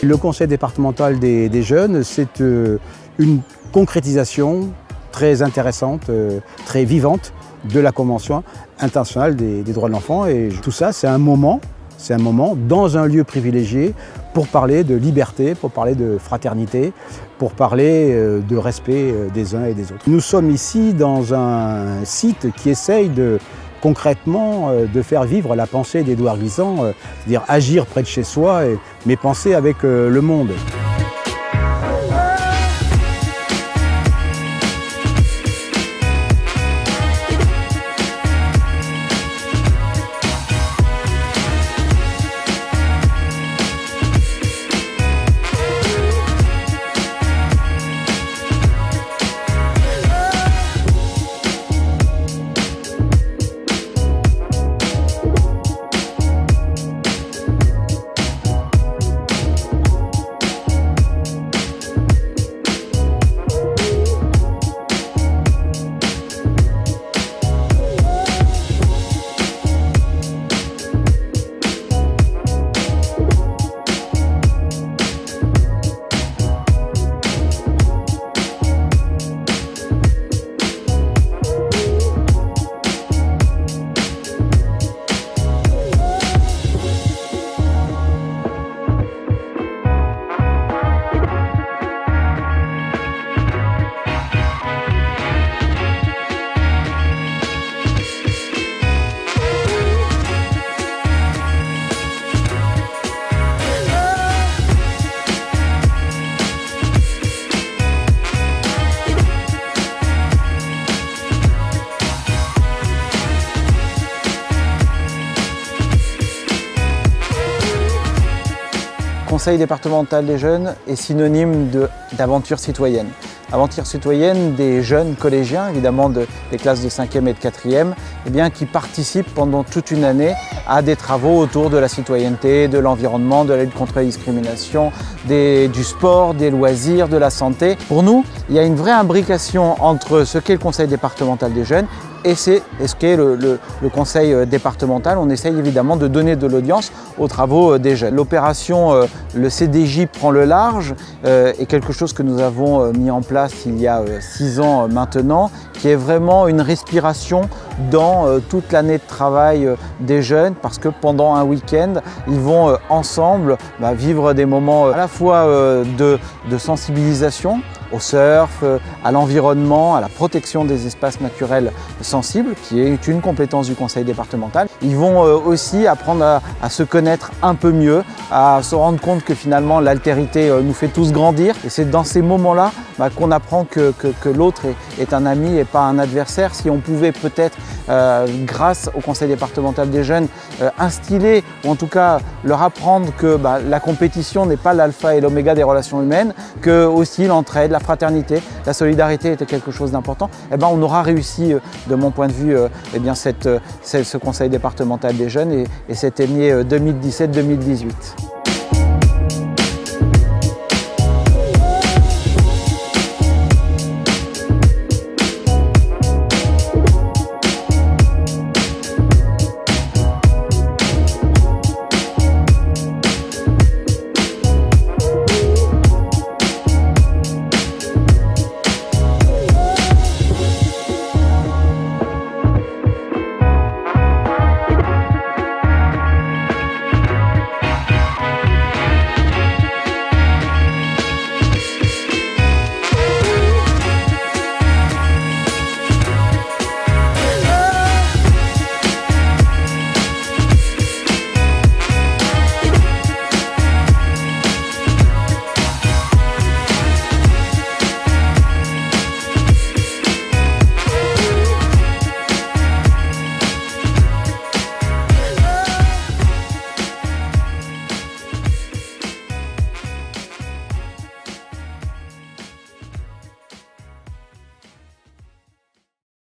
Le conseil départemental des jeunes, c'est une concrétisation très intéressante, très vivante de la Convention internationale des droits de l'enfant. Et tout ça, c'est un moment dans un lieu privilégié pour parler de liberté, pour parler de fraternité, pour parler de respect des uns et des autres. Nous sommes ici dans un site qui essaye concrètement de faire vivre la pensée d'Édouard Glissant, c'est-à-dire agir près de chez soi, mais penser avec le monde. Le conseil départemental des jeunes est synonyme d'aventure citoyenne. Aventure citoyenne des jeunes collégiens, évidemment des classes de 5e et de 4e, qui participent pendant toute une année à des travaux autour de la citoyenneté, de l'environnement, de la lutte contre la discrimination, du sport, des loisirs, de la santé. Pour nous, il y a une vraie imbrication entre ce qu'est le conseil départemental des jeunes et ce qu'est le conseil départemental. On essaye évidemment de donner de l'audience aux travaux des jeunes. L'opération Le CDJ prend le large est quelque chose que nous avons mis en place il y a 6 ans maintenant, qui est vraiment une respiration dans toute l'année de travail des jeunes, parce que pendant un week-end, ils vont ensemble vivre des moments à la fois de sensibilisation au surf, à l'environnement, à la protection des espaces naturels sensibles, qui est une compétence du conseil départemental. Ils vont aussi apprendre à se connaître un peu mieux, à se rendre compte que finalement l'altérité nous fait tous grandir. Et c'est dans ces moments-là qu'on apprend que l'autre est un ami et pas un adversaire. Si on pouvait peut-être, grâce au conseil départemental des jeunes, instiller, ou en tout cas leur apprendre que la compétition n'est pas l'alpha et l'oméga des relations humaines, que aussi l'entraide, la fraternité, la solidarité était quelque chose d'important, on aura réussi, de mon point de vue, ce conseil départemental des jeunes et cette année 2017-2018.